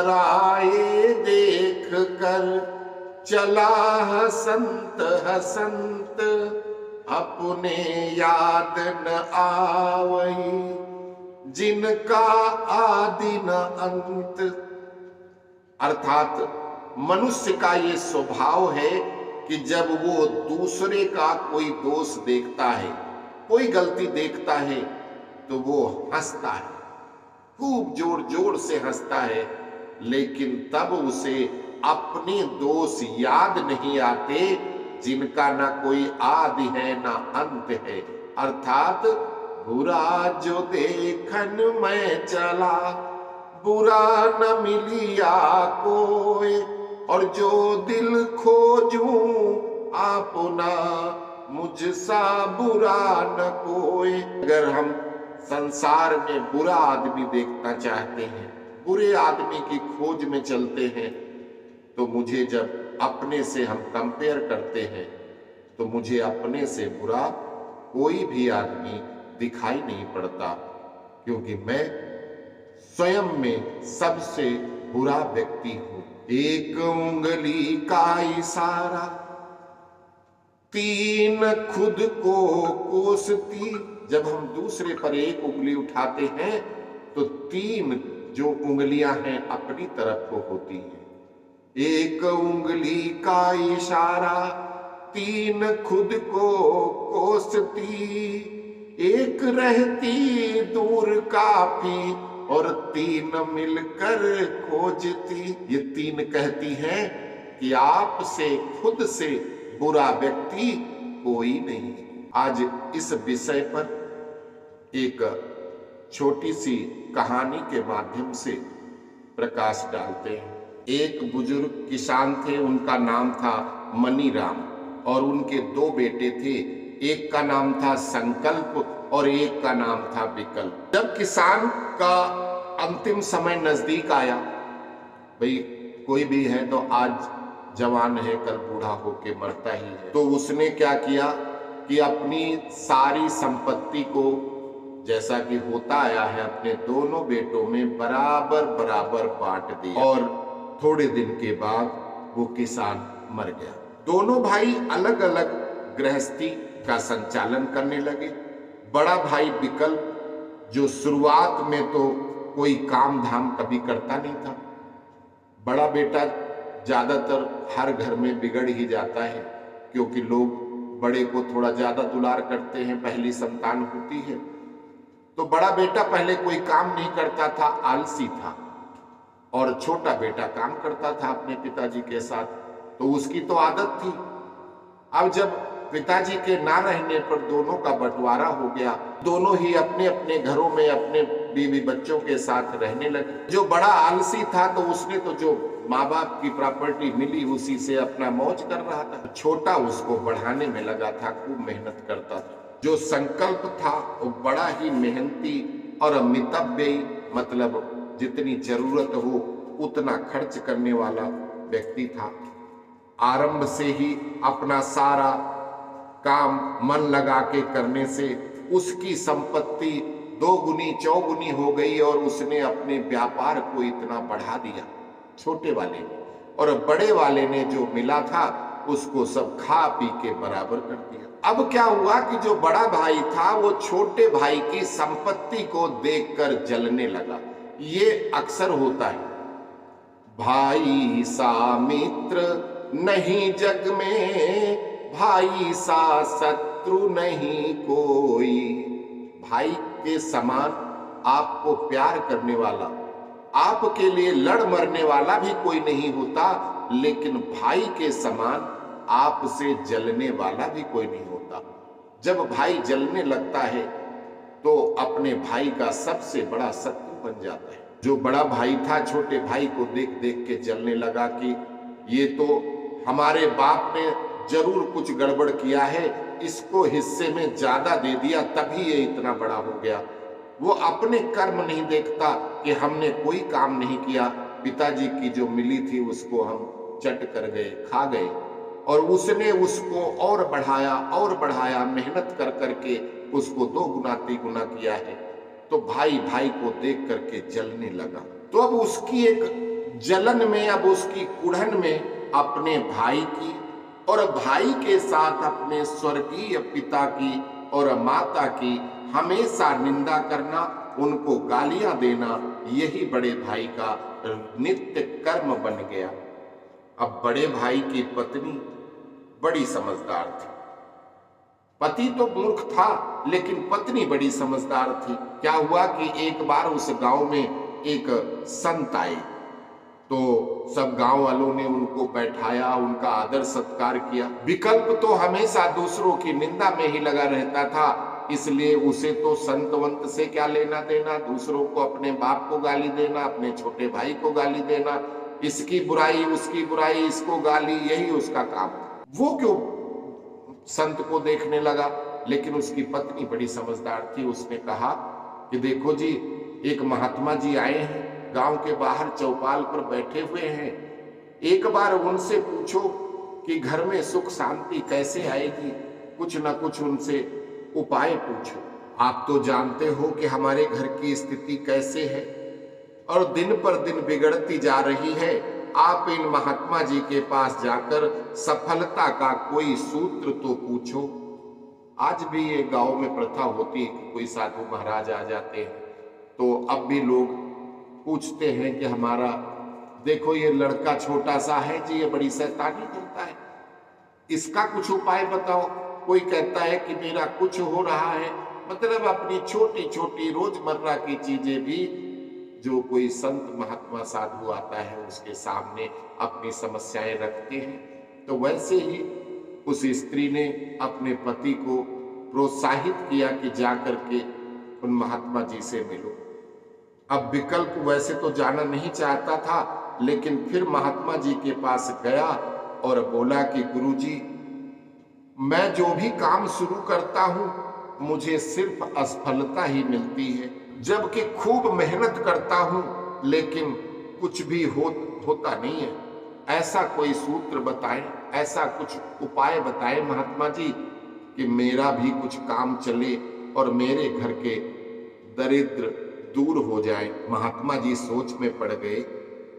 पराए देख कर चला हसंत हसंत, अपने याद न आवई जिनका आदि न अंत। अर्थात मनुष्य का ये स्वभाव है कि जब वो दूसरे का कोई दोष देखता है, कोई गलती देखता है, तो वो हंसता है, खूब जोर जोर से हंसता है, लेकिन तब उसे अपने दोष याद नहीं आते जिनका ना कोई आदि है ना अंत है। अर्थात बुरा जो देखन मैं चला, बुरा न मिलिया कोई, और जो दिल खोजूं अपना मुझसा बुरा न कोई। अगर हम संसार में बुरा आदमी देखना चाहते हैं, बुरे आदमी की खोज में चलते हैं, तो मुझे जब अपने से हम कंपेयर करते हैं, तो मुझे अपने से बुरा कोई भी आदमी दिखाई नहीं पड़ता, क्योंकि मैं स्वयं में सबसे बुरा व्यक्ति हूं। एक उंगली का इशारा तीन खुद को कोसती। जब हम दूसरे पर एक उंगली उठाते हैं तो तीन जो उंगलियां हैं अपनी तरफ को होती हैं। एक उंगली का इशारा तीन खुद को कोसती, एक रहती दूर काफी और तीन मिलकर खोजती। ये तीन कहती हैं कि आपसे खुद से बुरा व्यक्ति कोई नहीं। आज इस विषय पर एक छोटी सी कहानी के माध्यम से प्रकाश डालते हैं। एक बुजुर्ग किसान थे, उनका नाम था मनीराम, और उनके दो बेटे थे, एक का नाम था संकल्प और एक का नाम था विकल्प। जब किसान का अंतिम समय नजदीक आया, भाई कोई भी है तो आज जवान है कल बूढ़ा होके मरता ही है, तो उसने क्या किया कि अपनी सारी संपत्ति को, जैसा कि होता आया है, अपने दोनों बेटों में बराबर बराबर बांट दिया। और थोड़े दिन के बाद वो किसान मर गया। दोनों भाई अलग अलग गृहस्थी का संचालन करने लगे। बड़ा भाई विकल्प, जो शुरुआत में तो कोई काम धाम कभी करता नहीं था, बड़ा बेटा ज्यादातर हर घर में बिगड़ ही जाता है, क्योंकि लोग बड़े को थोड़ा ज्यादा दुलार करते हैं, पहली संतान होती है। तो बड़ा बेटा पहले कोई काम नहीं करता था, आलसी था, और छोटा बेटा काम करता था अपने पिताजी के साथ, तो उसकी तो आदत थी। अब जब पिताजी के ना रहने पर दोनों का बंटवारा हो गया, दोनों ही अपने अपने घरों में अपने बीवी बच्चों के साथ रहने लगे। जो बड़ा आलसी था तो उसने तो जो माँ बाप की प्रॉपर्टी मिली उसी से अपना मौज कर रहा था। छोटा उसको बढ़ाने में लगा था, खूब मेहनत करता था। जो संकल्प था वो बड़ा ही मेहनती और मितव्ययी, मतलब जितनी जरूरत हो उतना खर्च करने वाला व्यक्ति था। आरंभ से ही अपना सारा काम मन लगा के करने से उसकी संपत्ति दोगुनी चौगुनी हो गई, और उसने अपने व्यापार को इतना बढ़ा दिया, छोटे वाले ने, और बड़े वाले ने जो मिला था उसको सब खा पी के बराबर कर दिया। अब क्या हुआ कि जो बड़ा भाई था वो छोटे भाई की संपत्ति को देखकर जलने लगा। ये अक्सर होता है, भाई सा मित्र नहीं जग में, भाई सा शत्रु नहीं कोई। भाई के समान आपको प्यार करने वाला, आपके लिए लड़ मरने वाला भी कोई नहीं होता, लेकिन भाई के समान आपसे जलने वाला भी कोई नहीं होता। जब भाई जलने लगता है तो अपने भाई का सबसे बड़ा शत्रु बन जाता है। जो बड़ा भाई था छोटे भाई को देख देख के जलने लगा कि ये तो हमारे बाप ने जरूर कुछ गड़बड़ किया है, इसको हिस्से में ज्यादा दे दिया तभी ये इतना बड़ा हो गया। वो अपने कर्म नहीं देखता कि हमने कोई काम नहीं किया, पिताजी की जो मिली थी उसको हम चट कर गए, खा गए, और उसने उसको और बढ़ाया, मेहनत कर करके उसको 2 गुना 3 गुना किया है। तो भाई भाई को देख करके जलने लगा। तो अब उसकी एक जलन में, अब उसकी कुढ़न में अपने भाई की और भाई के साथ अपने स्वर्गीय पिता की और माता की हमेशा निंदा करना, उनको गालियां देना, यही बड़े भाई का नित्य कर्म बन गया। अब बड़े भाई की पत्नी बड़ी समझदार थी। पति तो मूर्ख था, लेकिन पत्नी बड़ी समझदार थी। क्या हुआ कि एक बार उस गांव में एक संत आए, तो सब गांव वालों ने उनको बैठाया, उनका आदर सत्कार किया। विकल्प तो हमेशा दूसरों की निंदा में ही लगा रहता था, इसलिए उसे तो संत वंत से क्या लेना देना, दूसरों को, अपने बाप को गाली देना, अपने छोटे भाई को गाली देना, इसकी बुराई उसकी बुराई, इसको गाली, यही उसका काम था। वो क्यों संत को देखने लगा? लेकिन उसकी पत्नी बड़ी समझदार थी। उसने कहा कि देखो जी, एक महात्मा जी आए हैं, गांव के बाहर चौपाल पर बैठे हुए हैं, एक बार उनसे पूछो कि घर में सुख शांति कैसे आएगी, कुछ न कुछ उनसे उपाय पूछो। आप तो जानते हो कि हमारे घर की स्थिति कैसे है और दिन पर दिन बिगड़ती जा रही है। आप इन महात्मा जी के पास जाकर सफलता का कोई सूत्र तो पूछो। आज भी ये गांव में प्रथा होती है कि कोई साधु महाराज आ जाते हैं तो अब भी लोग पूछते हैं कि हमारा देखो ये लड़का छोटा सा है जी, ये बड़ी शैतानी करता है, इसका कुछ उपाय बताओ। कोई कहता है कि मेरा कुछ हो रहा है, मतलब अपनी छोटी छोटी रोजमर्रा की चीजें भी जो कोई संत महात्मा साधु आता है उसके सामने अपनी समस्याएं रखते हैं। तो वैसे ही उस स्त्री ने अपने पति को प्रोत्साहित किया कि जाकर के उन महात्मा जी से मिलो। अब विकल्प वैसे तो जाना नहीं चाहता था, लेकिन फिर महात्मा जी के पास गया और बोला कि गुरुजी, मैं जो भी काम शुरू करता हूं मुझे सिर्फ असफलता ही मिलती है, जबकि खूब मेहनत करता हूं लेकिन कुछ भी होता नहीं है। ऐसा कोई सूत्र बताएं, ऐसा कुछ उपाय बताएं महात्मा जी कि मेरा भी कुछ काम चले और मेरे घर के दरिद्र दूर हो जाए। महात्मा जी सोच में पड़ गए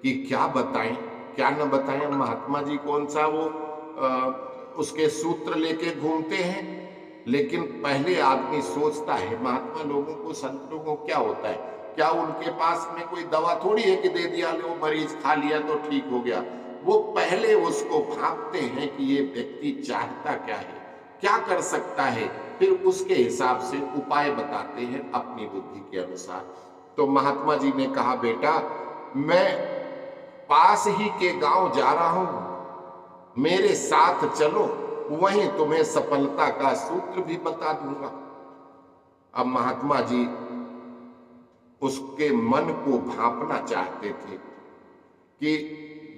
कि क्या बताएं क्या न बताएं। महात्मा जी कौन सा वो उसके सूत्र लेके घूमते हैं, लेकिन पहले आदमी सोचता है, महात्मा लोगों को, संत लोगों को क्या होता है, क्या उनके पास में कोई दवा थोड़ी है कि दे दिया, लो मरीज खा लिया तो ठीक हो गया। वो पहले उसको भांपते हैं कि ये व्यक्ति चाहता क्या है, क्या कर सकता है, फिर उसके हिसाब से उपाय बताते हैं अपनी बुद्धि के अनुसार। तो महात्मा जी ने कहा, बेटा मैं पास ही के गांव जा रहा हूं, मेरे साथ चलो, वहीं तुम्हें सफलता का सूत्र भी बता दूंगा। अब महात्मा जी उसके मन को भांपना चाहते थे, कि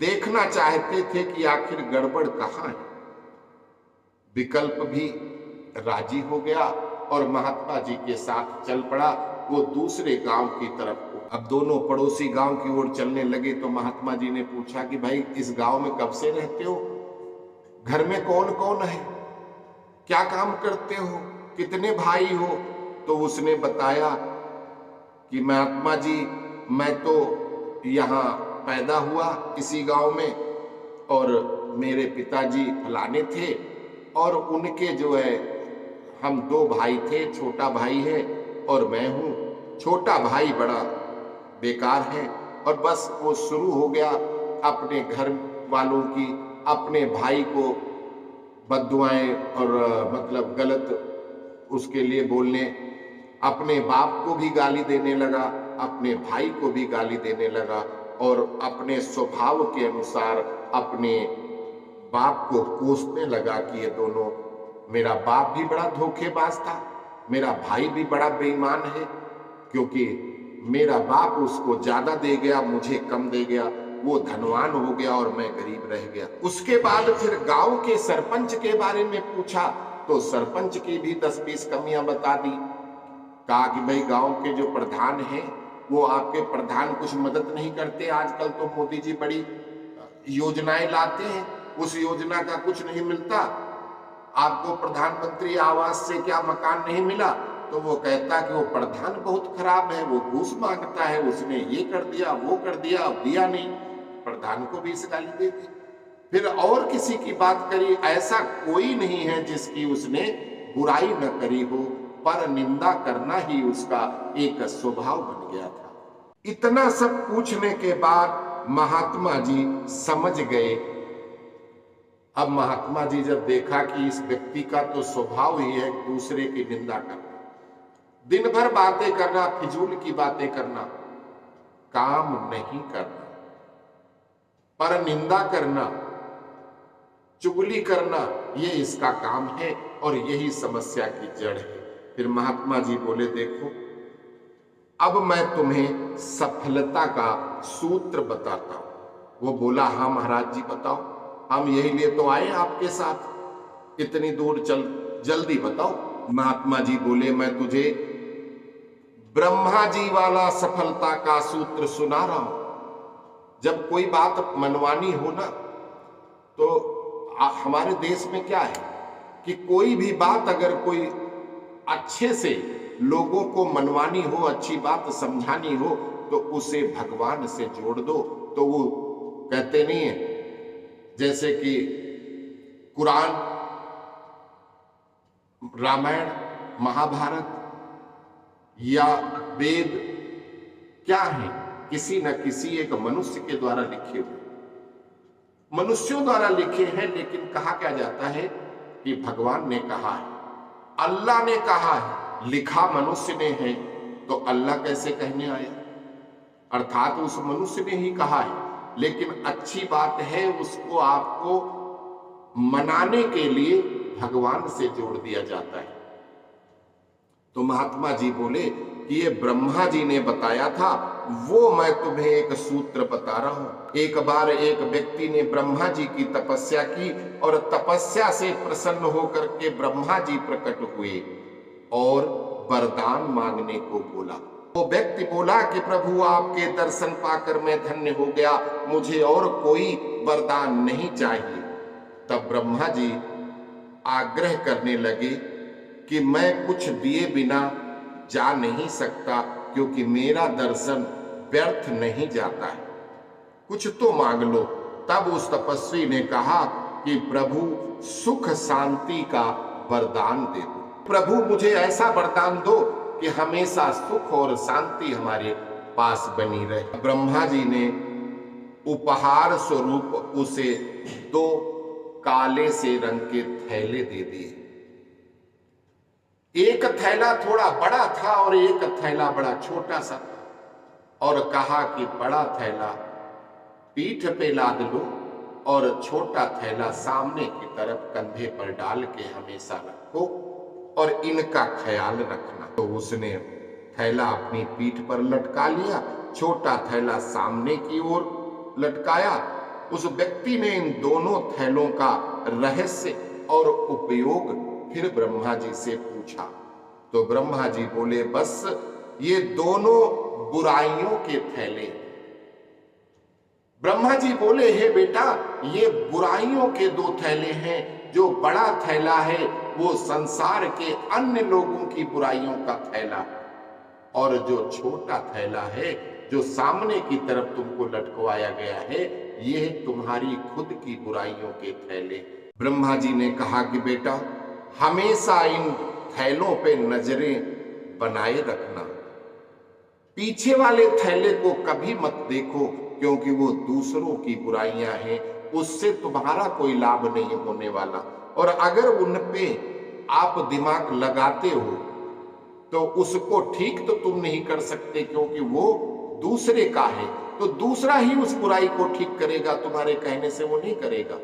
देखना चाहते थे कि आखिर गड़बड़ कहां है। विकल्प भी राजी हो गया और महात्मा जी के साथ चल पड़ा वो दूसरे गांव की तरफ को। अब दोनों पड़ोसी गांव की ओर चलने लगे तो महात्मा जी ने पूछा कि भाई इस गांव में कब से रहते हो, घर में कौन कौन है, क्या काम करते हो, कितने भाई हो? तो उसने बताया कि महात्मा जी मैं तो यहाँ पैदा हुआ इसी गांव में और मेरे पिताजी फलाने थे और उनके जो है हम 2 भाई थे, छोटा भाई है और मैं हूँ। छोटा भाई बड़ा बेकार है और बस वो शुरू हो गया अपने घर वालों की, अपने भाई को बद्दुआएं और मतलब गलत उसके लिए बोलने, अपने बाप को भी गाली देने लगा, अपने भाई को भी गाली देने लगा और अपने स्वभाव के अनुसार अपने बाप को कोसने लगा कि ये दोनों, मेरा बाप भी बड़ा धोखेबाज था, मेरा भाई भी बड़ा बेईमान है, क्योंकि मेरा बाप उसको ज्यादा दे गया, मुझे कम दे गया, वो धनवान हो गया और मैं गरीब रह गया। उसके बाद फिर गांव के सरपंच के बारे में पूछा तो सरपंच की भी 10-20 कमियां बता दी। कहा कि भाई गांव के जो प्रधान हैं वो आपके प्रधान कुछ मदद नहीं करते, आजकल तो मोदी जी बड़ी योजनाएं लाते हैं, उस योजना का कुछ नहीं मिलता। आपको प्रधानमंत्री आवास से क्या मकान नहीं मिला? तो वो कहता कि वो प्रधान बहुत खराब है, वो घूस मांगता है, उसने ये कर दिया वो कर दिया, अब दिया नहीं। प्रधान को भी इस गाली दे दी। फिर और किसी की बात करी, ऐसा कोई नहीं है जिसकी उसने बुराई न करी हो, पर निंदा करना ही उसका एक स्वभाव बन गया था। इतना सब पूछने के बाद महात्मा जी समझ गए। अब महात्मा जी जब देखा कि इस व्यक्ति का तो स्वभाव ही है दूसरे की निंदा करना, दिन भर बातें करना, फिजूल की बातें करना, काम नहीं करना, पर निंदा करना, चुगली करना, ये इसका काम है और यही समस्या की जड़ है। फिर महात्मा जी बोले, देखो अब मैं तुम्हें सफलता का सूत्र बताता हूं। वो बोला, हाँ महाराज जी बताओ, हम यही लिए तो आए आपके साथ, इतनी दूर चल, जल्दी बताओ। महात्मा जी बोले, मैं तुझे ब्रह्मा जी वाला सफलता का सूत्र सुना रहा हूं। जब कोई बात मनवानी हो ना, तो हमारे देश में क्या है कि कोई भी बात अगर कोई अच्छे से लोगों को मनवानी हो, अच्छी बात समझानी हो, तो उसे भगवान से जोड़ दो। तो वो कहते नहीं है, जैसे कि कुरान, रामायण, महाभारत या वेद क्या है, किसी न किसी एक मनुष्य के द्वारा लिखे हुए, मनुष्यों द्वारा लिखे हैं, लेकिन कहा क्या जाता है कि भगवान ने कहा है, अल्लाह ने कहा है, लिखा मनुष्य ने है, तो अल्लाह कैसे कहने आया? अर्थात उस मनुष्य ने ही कहा है, लेकिन अच्छी बात है उसको आपको मनाने के लिए भगवान से जोड़ दिया जाता है। तो महात्मा जी बोले कि ये ब्रह्मा जी ने बताया था, वो मैं तुम्हें एक सूत्र बता रहा हूं। एक बार एक व्यक्ति ने ब्रह्मा जी की तपस्या की और तपस्या से प्रसन्न होकर के ब्रह्मा जी प्रकट हुए और वरदान मांगने को बोला। वो व्यक्ति बोला कि प्रभु आपके दर्शन पाकर मैं धन्य हो गया, मुझे और कोई वरदान नहीं चाहिए। तब ब्रह्मा जी आग्रह करने लगे कि मैं कुछ दिए बिना जा नहीं सकता, क्योंकि मेरा दर्शन व्यर्थ नहीं जाता है, कुछ तो मांग लो। तब उस तपस्वी ने कहा कि प्रभु सुख शांति का वरदान दे दो, प्रभु मुझे ऐसा वरदान दो कि हमेशा सुख और शांति हमारे पास बनी रहे। ब्रह्मा जी ने उपहार स्वरूप उसे 2 काले से रंग के थैले दे दिए। एक थैला थोड़ा बड़ा था और एक थैला बड़ा छोटा सा था, और कहा कि बड़ा थैला पीठ पे लाद लो और छोटा थैला सामने की तरफ कंधे पर डाल के हमेशा रखो और इनका ख्याल रखना। तो उसने थैला अपनी पीठ पर लटका लिया, छोटा थैला सामने की ओर लटकाया। उस व्यक्ति ने इन दोनों थैलों का रहस्य और उपयोग फिर ब्रह्मा जी से पूछा। तो ब्रह्मा जी बोले, बस ये दोनों बुराइयों के थैले। ब्रह्मा जी बोले, हे बेटा, ये बुराइयों के 2 थैले हैं। जो बड़ा थैला है वो संसार के अन्य लोगों की बुराइयों का थैला, और जो छोटा थैला है जो सामने की तरफ तुमको लटकवाया गया है, ये तुम्हारी खुद की बुराइयों के थैले। ब्रह्मा जी ने कहा कि बेटा, हमेशा इन थैलों पे नजरें बनाए रखना, पीछे वाले थैले को कभी मत देखो, क्योंकि वो दूसरों की बुराइयां हैं, उससे तुम्हारा कोई लाभ नहीं होने वाला। और अगर उन पे आप दिमाग लगाते हो तो उसको ठीक तो तुम नहीं कर सकते, क्योंकि वो दूसरे का है, तो दूसरा ही उस बुराई को ठीक करेगा, तुम्हारे कहने से वो नहीं करेगा।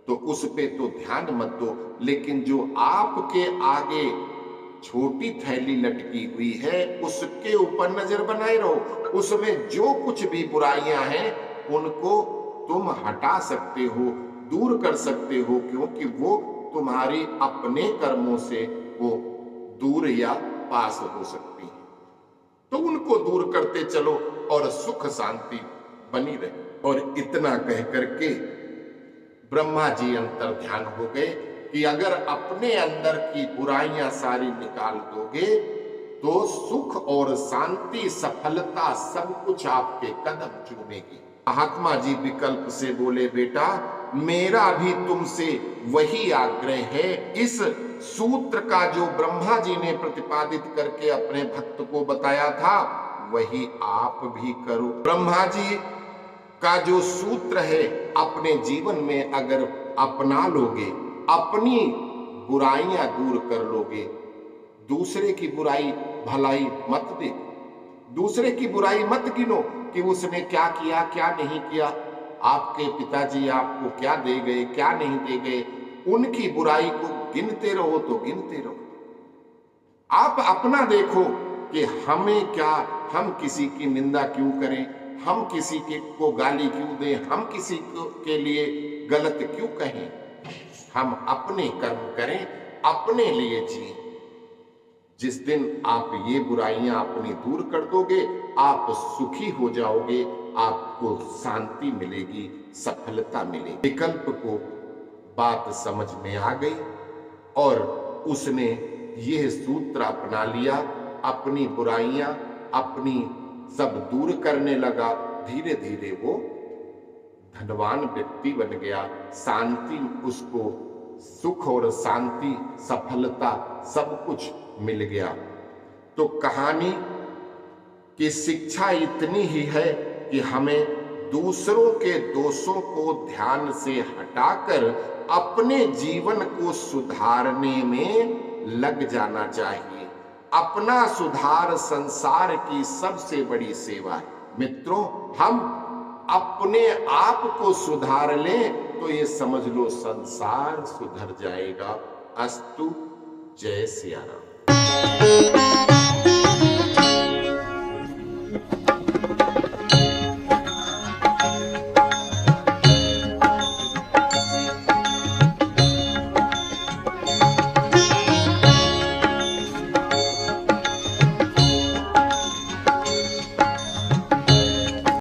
तो उस पे तो ध्यान मत दो, लेकिन जो आपके आगे छोटी थैली लटकी हुई है उसके ऊपर नजर बनाए रहो। उसमें जो कुछ भी बुराइयां हैं उनको तुम हटा सकते हो, दूर कर सकते हो, क्योंकि वो तुम्हारी अपने कर्मों से वो दूर या पास हो सकती है। तो उनको दूर करते चलो और सुख शांति बनी रहे। और इतना कह करके ब्रह्मा जी अंतर ध्यान हो गए कि अगर अपने अंदर की बुराइयां सारी निकाल दोगे तो सुख और शांति, सफलता सब कुछ आपके कदम चूमेगी। महात्मा जी विकल्प से बोले, बेटा मेरा भी तुमसे वही आग्रह है, इस सूत्र का जो ब्रह्मा जी ने प्रतिपादित करके अपने भक्त को बताया था वही आप भी करो। ब्रह्मा जी का जो सूत्र है अपने जीवन में अगर अपना लोगे, अपनी बुराइयां दूर कर लोगे, दूसरे की बुराई भलाई मत देखो, दूसरे की बुराई मत गिनो कि उसने क्या किया क्या नहीं किया, आपके पिताजी आपको क्या दे गए क्या नहीं दे गए, उनकी बुराई को गिनते रहो तो गिनते रहो। आप अपना देखो कि हमें क्या, हम किसी की निंदा क्यों करें, हम किसी के को गाली क्यों दें, हम किसी के लिए गलत क्यों कहें। हम अपने कर्म करें, अपने लिए जिए। जिस दिन आप ये बुराइयां अपनी दूर कर दोगे, आप सुखी हो जाओगे, आपको शांति मिलेगी, सफलता मिलेगी। विकल्प को बात समझ में आ गई और उसने यह सूत्र अपना लिया, अपनी बुराइयां अपनी सब दूर करने लगा। धीरे धीरे वो धनवान व्यक्ति बन गया, शांति उसको, सुख और शांति, सफलता सब कुछ मिल गया। तो कहानी की शिक्षा इतनी ही है कि हमें दूसरों के दोषों को ध्यान से हटाकर अपने जीवन को सुधारने में लग जाना चाहिए। अपना सुधार संसार की सबसे बड़ी सेवा है। मित्रों, हम अपने आप को सुधार लें तो ये समझ लो संसार सुधर जाएगा। अस्तु। जय सिया राम।